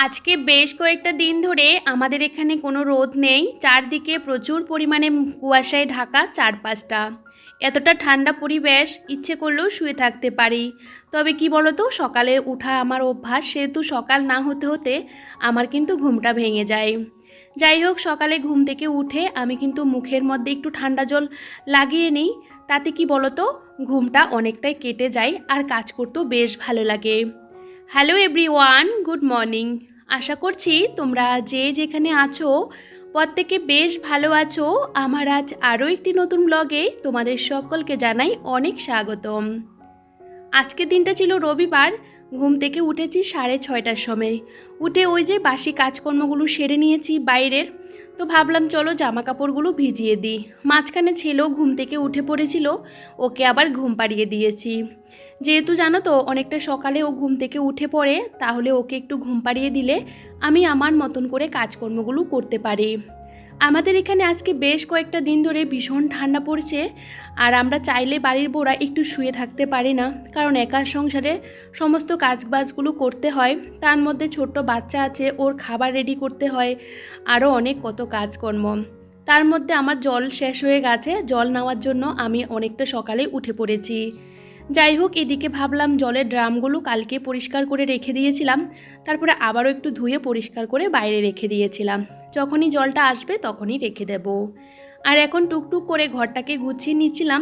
আজকে বেশ কয়েকটা দিন ধরে আমাদের এখানে কোনো রোদ নেই, চারদিকে প্রচুর পরিমাণে কুয়াশায় ঢাকা চারপাশটা। এতটা ঠান্ডা পরিবেশ, ইচ্ছে করলেও শুয়ে থাকতে পারি। তবে কি বলতো, সকালে ওঠা আমার অভ্যাস, সেহেতু সকাল না হতে হতে আমার কিন্তু ঘুমটা ভেঙে যায়। যাই হোক, সকালে ঘুম থেকে উঠে আমি কিন্তু মুখের মধ্যে একটু ঠান্ডা জল লাগিয়ে নিই। তাতে কি বলতো, ঘুমটা অনেকটাই কেটে যায় আর কাজ করতেও বেশ ভালো লাগে। Hello everyone, good morning. আশা করছি তোমরা যে যেখানে আছো প্রত্যেকে বেশ ভালো আছো। আমার আজ আরও একটি নতুন ব্লগে তোমাদের সকলকে জানাই অনেক স্বাগতম। আজকের দিনটা ছিল রবিবার। ঘুম থেকে উঠেছি 6:30টার সময়। উঠে ওই যে বাসি কাজকর্মগুলো সেরে নিয়েছি বাইরের। তো ভাবলাম চলো জামা কাপড়গুলো ভিজিয়ে দিই। মাঝখানে ছেলেও ঘুম থেকে উঠে পড়েছিল, ওকে আবার ঘুম পাড়িয়ে দিয়েছি। যেহেতু জানো তো অনেকটা সকালে ও ঘুম থেকে উঠে পড়ে, তাহলে ওকে একটু ঘুম পাড়িয়ে দিলে আমি আমার মতন করে কাজকর্মগুলো করতে পারি। আমাদের এখানে আজকে বেশ কয়েকটা দিন ধরে ভীষণ ঠান্ডা পড়ছে, আর আমরা চাইলে বাড়ির বউরা একটু শুয়ে থাকতে পারি না, কারণ একা সংসারে সমস্ত কাজবাজগুলো করতে হয়। তার মধ্যে ছোট্ট বাচ্চা আছে, ওর খাবার রেডি করতে হয়, আরও অনেক কত কাজকর্ম। তার মধ্যে আমার জল শেষ হয়ে গেছে, জল নেওয়ার জন্য আমি অনেকটা সকালে উঠে পড়েছি। যাই হোক, এদিকে ভাবলাম জলের ড্রামগুলো কালকে পরিষ্কার করে রেখে দিয়েছিলাম, তারপরে আবারও একটু ধুয়ে পরিষ্কার করে বাইরে রেখে দিয়েছিলাম। যখনই জলটা আসবে তখনই রেখে দেব। আর এখন টুকটুক করে ঘরটাকে গুছিয়ে নিচ্ছিলাম।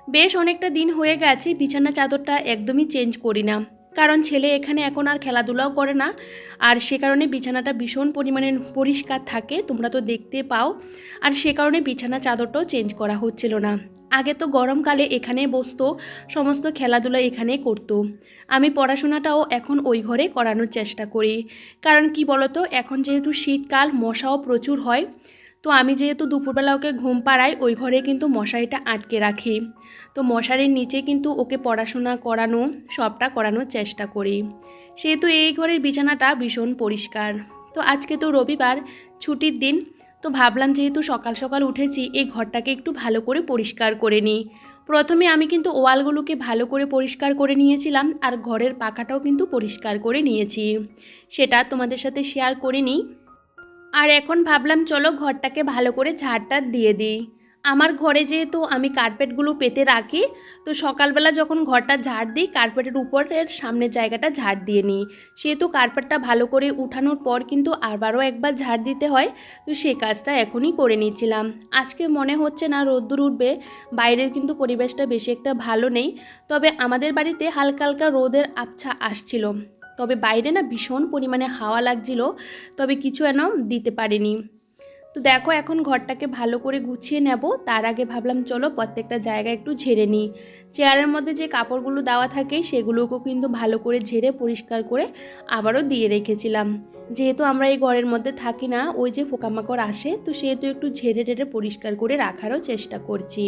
বেশ অনেকটা দিন হয়ে গেছে বিছানা চাদরটা একদমই চেঞ্জ করি না, কারণ ছেলে এখানে এখন আর খেলাধুলাও করে না। আর সে কারণে বিছানাটা ভীষণ পরিমাণে পরিষ্কার থাকে, তোমরা তো দেখতে পাও। আর সে কারণে বিছানা চাদরটাও চেঞ্জ করা হচ্ছিল না। আগে তো গরমকালে এখানে বসতো, সমস্ত খেলাধুলা এখানেই করতো। আমি পড়াশোনাটাও এখন ওই ঘরে করানোর চেষ্টা করি, কারণ কি বলতো, এখন যেহেতু শীতকাল, মশাও প্রচুর হয়। তো আমি যেহেতু দুপুরবেলা ওকে ঘুম পাড়াই, ওই ঘরে কিন্তু মশারিটা আটকে রাখি। তো মশারির নিচে কিন্তু ওকে পড়াশোনা করানো, সবটা করানোর চেষ্টা করি। সেহেতু এই ঘরের বিছানাটা ভীষণ পরিষ্কার। তো আজকে তো রবিবার, ছুটির দিন। তো ভাবলাম যেহেতু সকাল সকাল উঠেছি, এই ঘরটাকে একটু ভালো করে পরিষ্কার করে নিই। প্রথমে আমি কিন্তু ওয়ালগুলোকে ভালো করে পরিষ্কার করে নিয়েছিলাম, আর ঘরের পাখাটাও কিন্তু পরিষ্কার করে নিয়েছি। সেটা তোমাদের সাথে শেয়ার করিনি। আর এখন ভাবলাম চলো ঘরটাকে ভালো করে ঝাড়টা দিয়ে দিই। আমার ঘরে যেহেতু আমি কার্পেটগুলো পেতে রাখি, তো সকালবেলা যখন ঘরটা ঝাড় দিই, কার্পেটের উপরের সামনের জায়গাটা ঝাড় দিয়ে নিই। সেহেতু কার্পেটটা ভালো করে উঠানোর পর কিন্তু আবারও একবার ঝাড় দিতে হয়। তো সেই কাজটা এখনই করে নিচ্ছিলাম। আজকে মনে হচ্ছে না রোদ্দুর উঠবে, বাইরের কিন্তু পরিবেশটা বেশি একটা ভালো নেই। তবে আমাদের বাড়িতে হালকা হালকা রোদের আবছা আসছিল। তবে বাইরে না ভীষণ পরিমাণে হাওয়া লাগছিল, তবে কিছু যেন দিতে পারিনি। তো দেখো, এখন ঘরটাকে ভালো করে গুছিয়ে নেব। তার আগে ভাবলাম চলো প্রত্যেকটা জায়গা একটু ঝেড়ে নিই। চেয়ারের মধ্যে যে কাপড়গুলো দেওয়া থাকে সেগুলোকেও কিন্তু ভালো করে ঝেড়ে পরিষ্কার করে আবারও দিয়ে রেখেছিলাম। যেহেতু আমরা এই ঘরের মধ্যে থাকি না, ওই যে পোকামাকড় আসে, তো সেহেতু একটু ঝেড়ে টেড়ে পরিষ্কার করে রাখারও চেষ্টা করছি।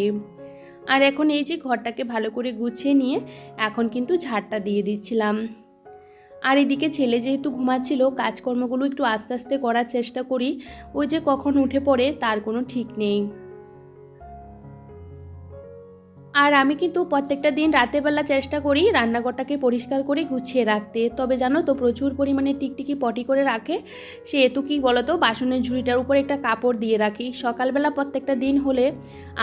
আর এখন এই যে ঘরটাকে ভালো করে গুছিয়ে নিয়ে এখন কিন্তু ঝাড়টা দিয়ে দিচ্ছিলাম। আর এদিকে ছেলে যেহেতু ঘুমাচ্ছিল, কাজকর্মগুলো একটু আস্তে আস্তে করার চেষ্টা করি। ওই যে কখন উঠে পড়ে তার কোনো ঠিক নেই। আর আমি কিন্তু প্রত্যেকটা দিন রাতেরবেলা চেষ্টা করি রান্নাঘরটাকে পরিষ্কার করে গুছিয়ে রাখতে। তবে জানো তো, প্রচুর পরিমাণে টিকটিকি পটি করে রাখে। সেহেতু কি বলতো, বাসনের ঝুড়িটার উপরে একটা কাপড় দিয়ে রাখি। সকালবেলা প্রত্যেকটা দিন হলে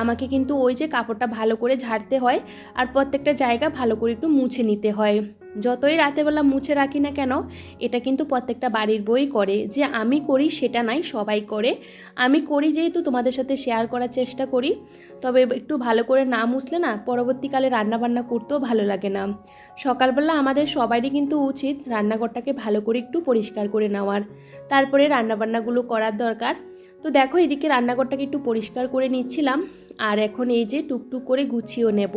আমাকে কিন্তু ওই যে কাপড়টা ভালো করে ঝাড়তে হয়, আর প্রত্যেকটা জায়গা ভালো করে একটু মুছে নিতে হয়। যতই রাতেরবেলা মুছে রাখি না কেন, এটা কিন্তু প্রত্যেকটা বাড়ির বই করে। যে আমি করি সেটা নাই, সবাই করে। আমি করি যেহেতু তোমাদের সাথে শেয়ার করার চেষ্টা করি। তবে একটু ভালো করে না মুছলে না পরবর্তীকালে রান্নাবান্না করতেও ভালো লাগে না। সকালবেলা আমাদের সবারই কিন্তু উচিত রান্নাঘরটাকে ভালো করে একটু পরিষ্কার করে নেওয়ার, তারপরে রান্নাবান্নাগুলো করার দরকার। তো দেখো, এদিকে রান্নাঘরটাকে একটু পরিষ্কার করে নিচ্ছিলাম। আর এখন এই যে টুকটুক করে গুছিয়েও নেব।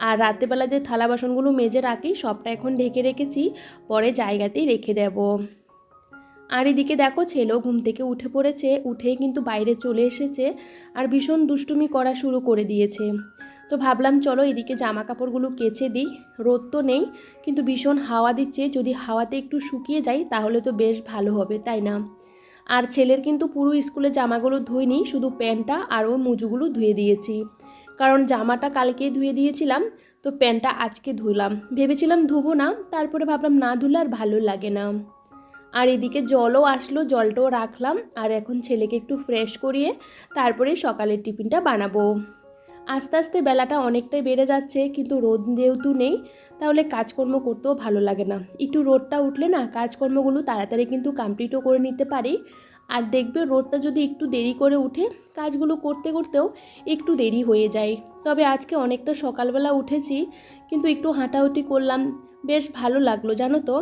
আর রাতেরবেলা যে থালা বাসনগুলো মেজে রাখি সবটা এখন ঢেকে রেখেছি, পরে জায়গাতেই রেখে দেব। আর এদিকে দেখো, ছেলেও ঘুম থেকে উঠে পড়েছে, উঠেই কিন্তু বাইরে চলে এসেছে আর ভীষণ দুষ্টুমি করা শুরু করে দিয়েছে। তো ভাবলাম চলো এদিকে জামা কাপড়গুলো কেচে দিই। রোদ তো নেই, কিন্তু ভীষণ হাওয়া দিচ্ছে, যদি হাওয়াতে একটু শুকিয়ে যায় তাহলে তো বেশ ভালো হবে, তাই না? আর ছেলের কিন্তু পুরো স্কুলের জামাগুলো ধুইনি, শুধু প্যান্টটা আর ওর মুজুগুলো ধুয়ে দিয়েছি। কারণ জামাটা কালকে ধুয়ে দিয়েছিলাম, তো প্যান্টটা আজকে ধুলাম। ভেবেছিলাম ধুবো না, তারপরে ভাবলাম না ধুলে আর ভালো লাগে না। আর এদিকে জলও আসলো, জলটাও রাখলাম। আর এখন ছেলেকে একটু ফ্রেশ করিয়ে তারপরে সকালের টিফিনটা বানাবো। আস্তে আস্তে বেলাটা অনেকটাই বেড়ে যাচ্ছে, কিন্তু রোদ যেহেতু নেই তাহলে কাজকর্ম করতেও ভালো লাগে না। একটু রোদটা উঠলে না কাজকর্মগুলো তাড়াতাড়ি কিন্তু কমপ্লিটও করে নিতে পারি। আর দেখবে রোদটা যদি একটু দেরি করে উঠে কাজগুলো করতে করতেও একটু দেরি হয়ে যায়। তবে আজকে অনেকটা সকালবেলা উঠেছি, কিন্তু একটু হাঁটাহুটি করলাম, বেশ ভালো লাগলো জানো তো।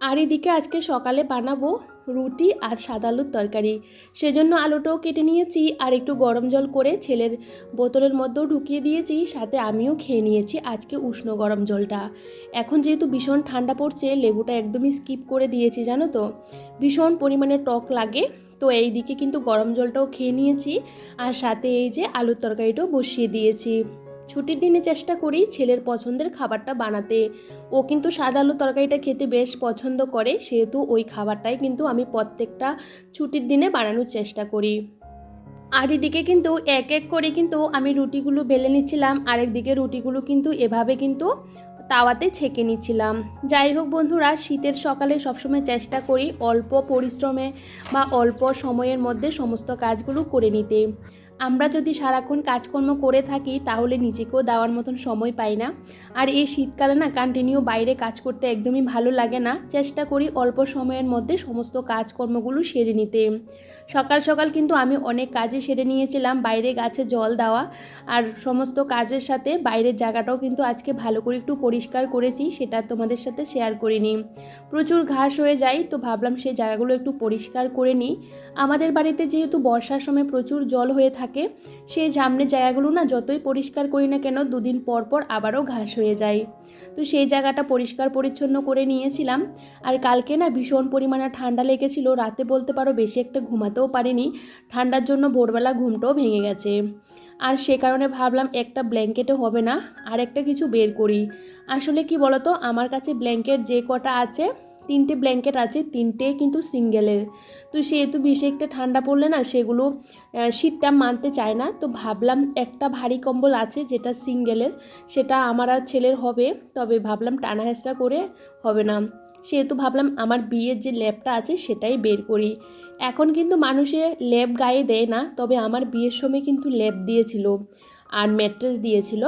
আর এদিকে আজকে সকালে বানাবো রুটি আর সাদা আলুর তরকারি। সেজন্য আলুটাও কেটে নিয়েছি আর একটু গরম জল করে ছেলের বোতলের মধ্যেও ঢুকিয়ে দিয়েছি, সাথে আমিও খেয়ে নিয়েছি আজকে উষ্ণ গরম জলটা। এখন যেহেতু ভীষণ ঠান্ডা পড়ছে, লেবুটা একদমই স্কিপ করে দিয়েছি জানো তো, ভীষণ পরিমাণে টক লাগে। তো এই দিকে কিন্তু গরম জলটাও খেয়ে নিয়েছি আর সাথে এই যে আলুর তরকারিটাও বসিয়ে দিয়েছি। ছুটির দিনে চেষ্টা করি ছেলের পছন্দের খাবারটা বানাতে। ও কিন্তু সাদা আলুর তরকারিটা খেতে বেশ পছন্দ করে, সেহেতু ওই খাবারটাই কিন্তু আমি প্রত্যেকটা ছুটির দিনে বানানোর চেষ্টা করি। আর এদিকে কিন্তু এক এক করে কিন্তু আমি রুটিগুলো বেলে নিচ্ছিলাম, আরেকদিকে রুটিগুলো কিন্তু এভাবে কিন্তু তাওয়াতে ছেঁকে নিচ্ছিলাম। যাই হোক বন্ধুরা, শীতের সকালে সবসময় চেষ্টা করি অল্প পরিশ্রমে বা অল্প সময়ের মধ্যে সমস্ত কাজগুলো করে নিতে। আমরা যদি সারাক্ষণ কাজকর্ম করে থাকি তাহলে নিজেকেও দেওয়ার মতন সময় পাই না। আর এই শীতকালে না কন্টিনিউ বাইরে কাজ করতে একদমই ভালো লাগে না। চেষ্টা করি অল্প সময়ের মধ্যে সমস্ত কাজকর্মগুলো সেরে নিতে। সকাল সকাল কিন্তু আমি অনেক কাজই সেরে নিয়েছিলাম, বাইরে গাছে জল দেওয়া আর সমস্ত কাজের সাথে বাইরের জায়গাটাও কিন্তু আজকে ভালো করে একটু পরিষ্কার করেছি, সেটা তোমাদের সাথে শেয়ার করিনি। প্রচুর ঘাস হয়ে যায়, তো ভাবলাম সেই জায়গাগুলো একটু পরিষ্কার করে নিই। আমাদের বাড়িতে যেহেতু বর্ষার সময় প্রচুর জল হয়ে থাকে, সেই সামনের জায়গাগুলো না যতই পরিষ্কার করি না কেন দুদিন পর পর আবারও ঘাস হয়ে যায়। তো সেই জায়গাটা পরিষ্কার পরিচ্ছন্ন করে নিয়েছিলাম। আর কালকে না ভীষণ পরিমাণে ঠান্ডা লেগেছিল, রাতে বলতে পারো বেশি একটা ঘুমাতেও পারিনি, ঠান্ডার জন্য ভোরবেলা ঘুমটাও ভেঙে গেছে। আর সে কারণে ভাবলাম একটা ব্ল্যাঙ্কেটও হবে না, আর একটা কিছু বের করি। আসলে কি বলতো, আমার কাছে ব্ল্যাঙ্কেট যে কটা আছে, 3টে ব্ল্যাঙ্কেট আছে, 3টে কিন্তু সিঙ্গেলের। তো সেহেতু বেশি একটা ঠান্ডা পড়লে না সেগুলো শীতটা মানতে চায় না। তো ভাবলাম একটা ভারী কম্বল আছে যেটা সিঙ্গেলের, সেটা আমার আর ছেলের হবে, তবে ভাবলাম টানা হেঁচড়া করে হবে না, সেহেতু ভাবলাম আমার বিয়ের যে ল্যাপটা আছে সেটাই বের করি। এখন কিন্তু মানুষে ল্যাপ গায়ে দেয় না, তবে আমার বিয়ের সময় কিন্তু ল্যাপ দিয়েছিল আর ম্যাট্রেস দিয়েছিল,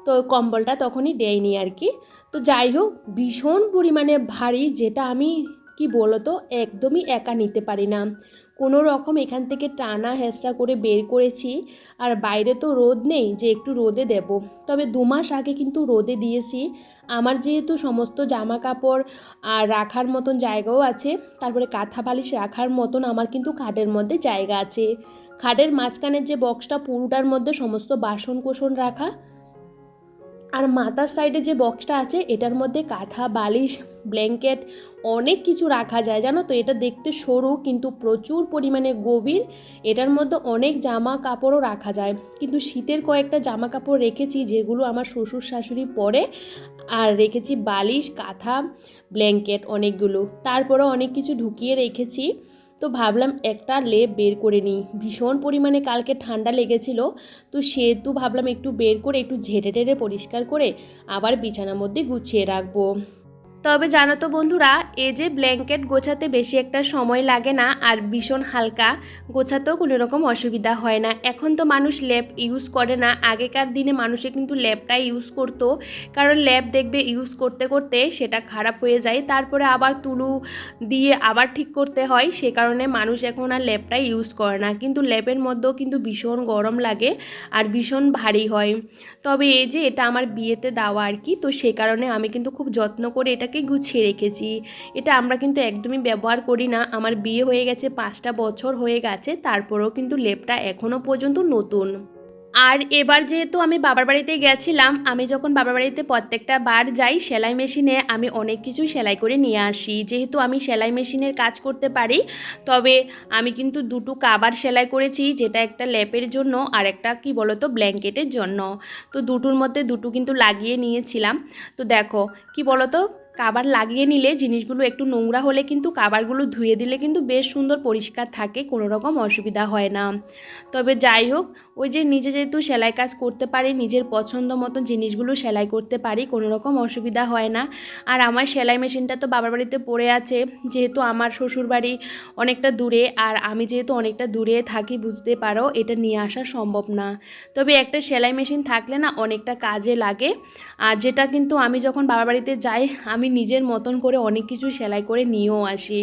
তো কম্বলটা তখনই দেয়নি আর কি। তো যাই হোক, ভীষণ পরিমাণে ভারী, যেটা আমি কি বলতো একদমই একা নিতে পারি না। কোনো রকম এখান থেকে টানা হেঁচড়া করে বের করেছি। আর বাইরে তো রোদ নেই যে একটু রোদে দেব, তবে 2 মাস আগে কিন্তু রোদে দিয়েছি। আমার যেহেতু সমস্ত জামা কাপড় আর রাখার মতন জায়গাও আছে, তারপরে কাঁথা বালিশ রাখার মতন আমার কিন্তু খাটের মধ্যে জায়গা আছে। খাটের মাঝখানের যে বক্সটা পুরোটার মধ্যে সমস্ত বাসন কোসন রাখা, আর মাথার সাইডে যে বক্সটা আছে এটার মধ্যে কাঁথা বালিশ ব্ল্যাঙ্কেট অনেক কিছু রাখা যায় জানো তো। এটা দেখতে সরু কিন্তু প্রচুর পরিমাণে গভীর, এটার মধ্যে অনেক জামা কাপড়ও রাখা যায়। কিন্তু শীতের কয়েকটা জামা কাপড় রেখেছি যেগুলো আমার শ্বশুর শাশুড়ি পরে, আর রেখেছি বালিশ কাঁথা ব্ল্যাঙ্কেট অনেকগুলো, তারপরেও অনেক কিছু ঢুকিয়ে রেখেছি। তো ভাবলাম একটা লেপ বের করে নিই, ভীষণ পরিমাণে কালকে ঠান্ডা লেগেছিল, তো সেহেতু ভাবলাম একটু বের করে একটু ঝেড়ে টেড়ে পরিষ্কার করে আবার বিছানার মধ্যে গুছিয়ে রাখবো। তবে জানো তো বন্ধুরা, এই যে ব্ল্যাঙ্কেট গোছাতে বেশি একটা সময় লাগে না আর ভীষণ হালকা, গোছাতেও কোনো রকম অসুবিধা হয় না। এখন তো মানুষ ল্যাপ ইউজ করে না, আগেকার দিনে মানুষে কিন্তু ল্যাপটাই ইউজ করতো, কারণ ল্যাপ দেখবে ইউজ করতে করতে সেটা খারাপ হয়ে যায়, তারপরে আবার তুলু দিয়ে আবার ঠিক করতে হয়, সে কারণে মানুষ এখন আর ল্যাপটাই ইউজ করে না। কিন্তু ল্যাপের মধ্যেও কিন্তু ভীষণ গরম লাগে আর ভীষণ ভারী হয়। তবে এই যে এটা আমার বিয়েতে দেওয়া আর কি, তো সে কারণে আমি কিন্তু খুব যত্ন করে এটাকে গুছিয়ে রেখেছি। এটা আমরা কিন্তু একদমই ব্যবহার করি না, আমার বিয়ে হয়ে গেছে 5টা বছর হয়ে গেছে, তারপরেও কিন্তু লেপটা এখনও পর্যন্ত নতুন। আর এবার যেহেতু আমি বাবার বাড়িতে গেছিলাম, আমি যখন বাবার বাড়িতে প্রত্যেকটা বার যাই সেলাই মেশিনে আমি অনেক কিছু সেলাই করে নিয়ে আসি। যেহেতু আমি সেলাই মেশিনের কাজ করতে পারি, তবে আমি কিন্তু 2টো কাবার সেলাই করেছি, যেটা একটা লেপের জন্য আর একটা কি বলতো ব্ল্যাঙ্কেটের জন্য। তো দুটোর মধ্যে দুটো কিন্তু লাগিয়ে নিয়েছিলাম। তো দেখো কি বলতো, কাবার লাগিয়ে নিলে জিনিসগুলো একটু নোংরা হলে কিন্তু কাবারগুলো ধুয়ে দিলে কিন্তু বেশ সুন্দর পরিষ্কার থাকে, কোনো রকম অসুবিধা হয় না। তবে যাই হোক, ওই যে নিজে যেহেতু সেলাই কাজ করতে পারি, নিজের পছন্দ মতো জিনিসগুলো সেলাই করতে পারি, কোনো রকম অসুবিধা হয় না। আর আমার সেলাই মেশিনটা তো বাবার বাড়িতে পড়ে আছে, যেহেতু আমার শ্বশুরবাড়ি অনেকটা দূরে, আর আমি যেহেতু অনেকটা দূরে থাকি, বুঝতে পারো এটা নিয়ে আসা সম্ভব না। তবে একটা সেলাই মেশিন থাকলে না অনেকটা কাজে লাগে। আর যেটা কিন্তু আমি যখন বাবার বাড়িতে যাই, আমি নিজের মতন করে অনেক কিছু সেলাই করে নিয়েও আসি।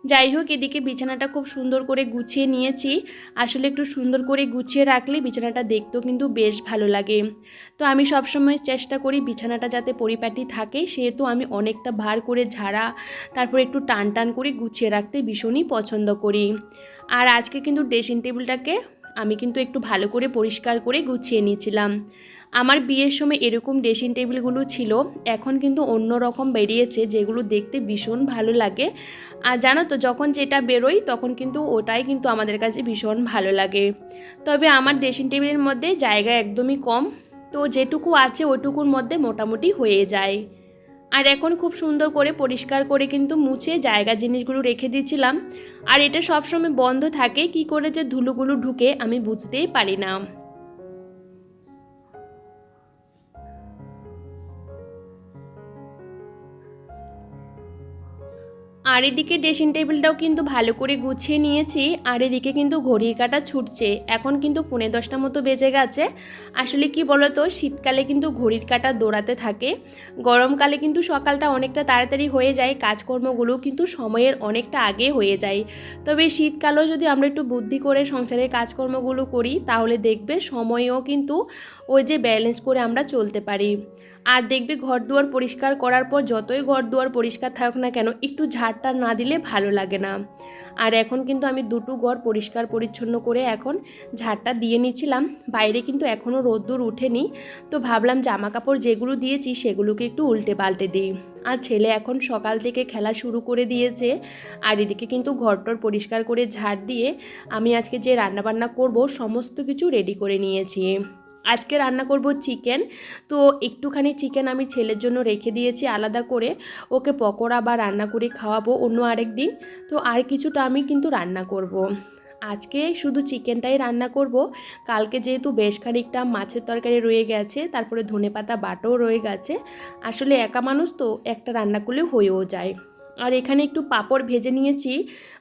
যাই হোক, এদিকে বিছানাটা খুব সুন্দর করে গুছিয়ে নিয়েছি। আসলে একটু সুন্দর করে গুছিয়ে রাখলে বিছানাটা দেখতেও কিন্তু বেশ ভালো লাগে। তো আমি সবসময় চেষ্টা করি বিছানাটা যাতে পরিপাটি থাকে, সেহেতু আমি অনেকটা ভার করে ঝাড়া, তারপর একটু টান টান করে গুছিয়ে রাখতে ভীষণই পছন্দ করি। আর আজকে কিন্তু ড্রেসিং টেবিলটাকে আমি কিন্তু একটু ভালো করে পরিষ্কার করে গুছিয়ে নিয়েছিলাম। আমার বিয়ের সময় এরকম ড্রেসিং টেবিলগুলো ছিল, এখন কিন্তু অন্য রকম বেরিয়েছে, যেগুলো দেখতে ভীষণ ভালো লাগে। আর জানো তো, যখন যেটা বেরোয় তখন কিন্তু ওটাই কিন্তু আমাদের কাছে ভীষণ ভালো লাগে। তবে আমার ড্রেসিং টেবিলের মধ্যে জায়গা একদমই কম, তো যেটুকু আছে ওইটুকুর মধ্যে মোটামুটি হয়ে যায়। আর এখন খুব সুন্দর করে পরিষ্কার করে কিন্তু মুছে জায়গা জিনিসগুলো রেখে দিয়েছিলাম। আর এটা সবসময় বন্ধ থাকে, কি করে যে ধুলোগুলো ঢুকে আমি বুঝতেই পারি না। আর এদিকে ড্রেসিং টেবিলটাও কিন্তু ভালো করে গুছিয়ে নিয়েছি। আর এদিকে কিন্তু ঘড়ির কাঁটা ছুটছে, এখন কিন্তু 10:45 মতো বেজে গেছে। আসলে কি বলো তো, শীতকালে কিন্তু ঘড়ির কাঁটা দৌড়াতে থাকে, গরমকালে কিন্তু সকালটা অনেকটা তাড়াতাড়ি হয়ে যায়, কাজকর্মগুলো কিন্তু সময়ের অনেকটা আগে হয়ে যায়। তবে শীতকালেও যদি আমরা একটু বুদ্ধি করে সংসারের কাজকর্মগুলো করি, তাহলে দেখবে সময়ও কিন্তু ওই যে ব্যালেন্স করে আমরা চলতে পারি। আর দেখবে ঘর দুয়ার পরিষ্কার করার পর যতই ঘর দুয়ার পরিষ্কার থাকুক না কেন, একটু ঝাড়টা না দিলে ভালো লাগে না। আর এখন কিন্তু আমি দুটো ঘর পরিষ্কার পরিচ্ছন্ন করে এখন ঝাড়টা দিয়ে নিচ্ছিলাম। বাইরে কিন্তু এখনও রোদ্দুর ওঠেনি, তো ভাবলাম জামা কাপড় যেগুলো দিয়েছি সেগুলোকে একটু উল্টে পাল্টে দিই। আর ছেলে এখন সকাল থেকে খেলা শুরু করে দিয়েছে। আর এদিকে কিন্তু ঘরটর পরিষ্কার করে ঝাড় দিয়ে আমি আজকে যে রান্নাবান্না করব সমস্ত কিছু রেডি করে নিয়েছি। আজকে রান্না করব চিকেন। তো একটুখানি চিকেন আমি ছেলের জন্য রেখে দিয়েছি আলাদা করে, ওকে পকোড়া বা রান্না করে খাওয়াবো অন্য আরেক দিন। তো আর কিছুটা আমি কিন্তু রান্না করব। আজকে শুধু চিকেনটাই রান্না করব। কালকে যেহেতু বেশ খানিকটা মাছের তরকারি রয়ে গেছে, তারপরে ধনেপাতা বাটাও রয়ে গেছে। আসলে একা মানুষ তো একটা রান্না করলে হয়েও যায়। আর এখানে একটু পাঁপড় ভেজে নিয়েছি,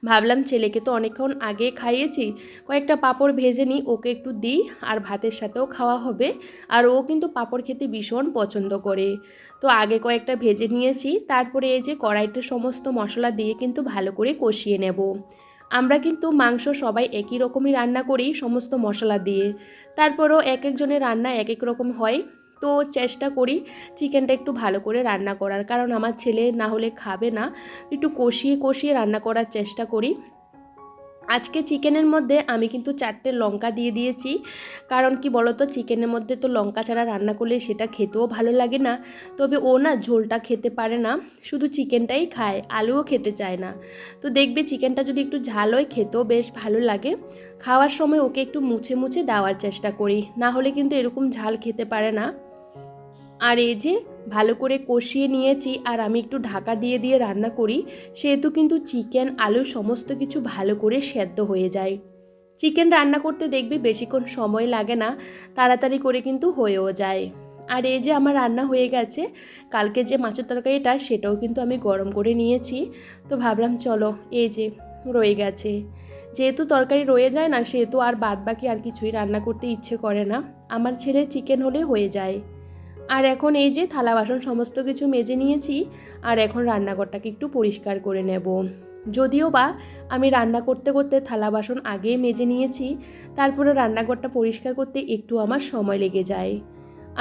ভাবলাম ছেলেকে তো অনেকক্ষণ আগে খাইয়েছি, কয়েকটা পাঁপড় ভেজে নিই, ওকে একটু দিই, আর ভাতের সাথেও খাওয়া হবে। আর ও কিন্তু পাঁপড় খেতে ভীষণ পছন্দ করে। তো আগে কয়েকটা ভেজে নিয়েছি, তারপরে এই যে কড়াইতে সমস্ত মশলা দিয়ে কিন্তু ভালো করে কষিয়ে নেব। আমরা কিন্তু মাংস সবাই একই রকমই রান্না করি সমস্ত মশলা দিয়ে, তারপরেও এক একজনের রান্না এক এক রকম হয়। তো চেষ্টা করি চিকেনটা একটু ভালো করে রান্না করার, কারণ আমার ছেলে না হলে খাবে না। একটু কষিয়ে কষিয়ে রান্না করার চেষ্টা করি। আজকে চিকেনের মধ্যে আমি কিন্তু 4টে লঙ্কা দিয়ে দিয়েছি, কারণ কি বলতো, চিকেনের মধ্যে তো লঙ্কা ছাড়া রান্না করলে সেটা খেতেও ভালো লাগে না। তবে ও না ঝোলটা খেতে পারে না, শুধু চিকেনটাই খায়, আলুও খেতে চায় না। তো দেখবে চিকেনটা যদি একটু ঝাল হয় খেতেও বেশ ভালো লাগে। খাওয়ার সময় ওকে একটু মুছে মুছে দেওয়ার চেষ্টা করি, না হলে কিন্তু এরকম ঝাল খেতে পারে না। আর এই যে ভালো করে কষিয়ে নিয়েছি, আর আমি একটু ঢাকা দিয়ে দিয়ে রান্না করি, সেহেতু কিন্তু চিকেন আলু সমস্ত কিছু ভালো করে সেদ্ধ হয়ে যায়। চিকেন রান্না করতে দেখবি বেশিক্ষণ সময় লাগে না, তাড়াতাড়ি করে কিন্তু হয়েও যায়। আর এই যে আমার রান্না হয়ে গেছে, কালকে যে মাছের তরকারিটা সেটাও কিন্তু আমি গরম করে নিয়েছি। তো ভাবলাম চলো, এই যে রয়ে গেছে, যেহেতু তরকারি রয়ে যায় না, সেহেতু আর বাদ বাকি আর কিছুই রান্না করতে ইচ্ছে করে না। আমার ছেলে চিকেন হলে হয়ে যায়। আর এখন এই যে থালা বাসন সমস্ত কিছু মেজে নিয়েছি, আর এখন রান্নাঘরটাকে একটু পরিষ্কার করে নেব। যদিও বা আমি রান্না করতে করতে থালা বাসন আগেই মেজে নিয়েছি, তারপরে রান্নাঘরটা পরিষ্কার করতে একটু আমার সময় লেগে যায়।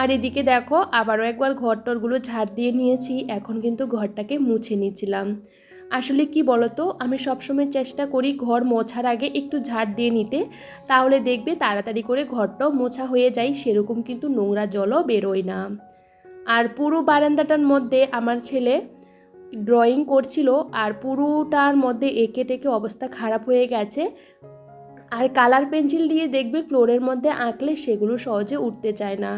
আর এদিকে দেখো, আবারও একবার ঘরটরগুলো ঝাড় দিয়ে নিয়েছি, এখন কিন্তু ঘরটাকে মুছে নিচ্ছিলাম। আসলে কি বলতো, আমি সবসময় চেষ্টা করি ঘর মোছার আগে একটু ঝাড় দিয়ে নিতে, তাহলে দেখবে তাড়াতাড়ি করে ঘরটাও মোছা হয়ে যায়, সেরকম কিন্তু নোংরা জলও বেরোয় না। আর পুরো বারান্দাটার মধ্যে আমার ছেলে ড্রয়িং করছিল, আর পুরোটার মধ্যে এঁকে টেকে অবস্থা খারাপ হয়ে গেছে। আর কালার পেন্সিল দিয়ে দেখবে ফ্লোরের মধ্যে আঁকলে সেগুলো সহজে উঠতে চায় না।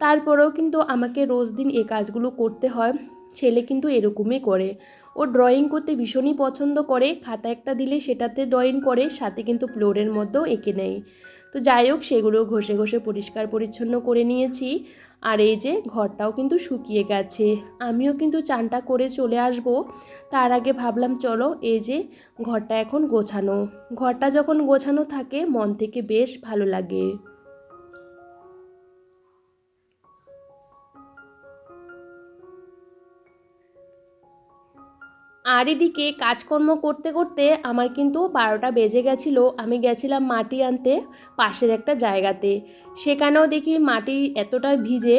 তারপরেও কিন্তু আমাকে রোজ দিন এই কাজগুলো করতে হয়, ছেলে কিন্তু এরকমই করে। ও ড্রয়িং করতে ভীষণই পছন্দ করে, খাতা একটা দিলে সেটাতে ড্রয়িং করে, সাথে কিন্তু ফ্লোরের মধ্যেও এঁকে নেয়। তো যাই হোক, সেগুলো ঘষে ঘষে পরিষ্কার পরিচ্ছন্ন করে নিয়েছি। আর এই যে ঘরটাও কিন্তু শুকিয়ে গেছে, আমিও কিন্তু চানটা করে চলে আসব। তার আগে ভাবলাম চলো এই যে ঘরটা এখন গোছানো, ঘরটা যখন গোছানো থাকে মন থেকে বেশ ভালো লাগে। আর এদিকে কাজকর্ম করতে করতে আমার কিন্তু 12টা বেজে গেছিলো। আমি গেছিলাম মাটি আনতে পাশের একটা জায়গাতে, সেখানেও দেখি মাটি এতটা ভিজে।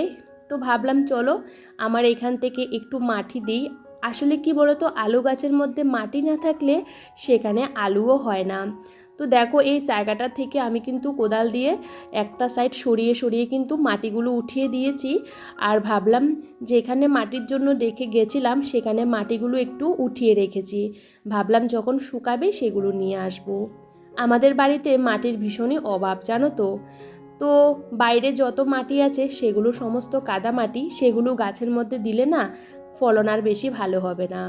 তো ভাবলাম চলো আমার এখান থেকে একটু মাটি দিই। আসলে কি বলতো, আলু গাছের মধ্যে মাটি না থাকলে সেখানে আলুও হয় না। তো দেখো এই জায়গাটা থেকে আমি কিন্তু কোদাল দিয়ে একটা সাইড সরিয়ে সরিয়ে কিন্তু মাটিগুলো উঠিয়ে দিয়েছি। আর ভাবলাম যেখানে মাটির জন্য রেখে গেছিলাম সেখানে মাটিগুলো একটু উঠিয়ে রেখেছি, ভাবলাম যখন শুকাবে সেগুলো নিয়ে আসব। আমাদের বাড়িতে মাটির ভীষণই অভাব জানো তো। তো বাইরে যত মাটি আছে সেগুলো সমস্ত কাদা মাটি, সেগুলো গাছের মধ্যে দিলে না ফলন আর বেশি ভালো হবে না।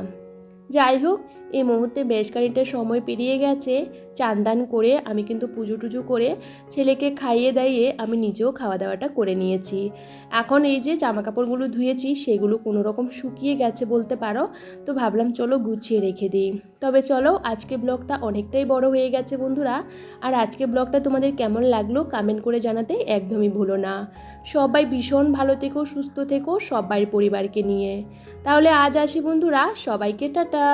যাই হোক, এই মুহূর্তে বেশ খানিকটা সময় পেরিয়ে গেছে। চান দান করে আমি কিন্তু পুজো টুজো করে ছেলেকে খাইয়ে দাইয়ে আমি নিজেও খাওয়া দাওয়াটা করে নিয়েছি। এখন এই যে জামা কাপড়গুলো ধুয়েছি সেগুলো কোনো রকম শুকিয়ে গেছে বলতে পারো। তো ভাবলাম চলো গুছিয়ে রেখে দিই। তবে চলো, আজকে ব্লগটা অনেকটাই বড় হয়ে গেছে বন্ধুরা। আর আজকে ব্লগটা তোমাদের কেমন লাগলো কমেন্ট করে জানাতে একদমই ভুলো না। সবাই ভীষণ ভালো থেকো, সুস্থ থেকো সবাই পরিবারকে নিয়ে। তাহলে আজ আসি বন্ধুরা, সবাইকে টাটা।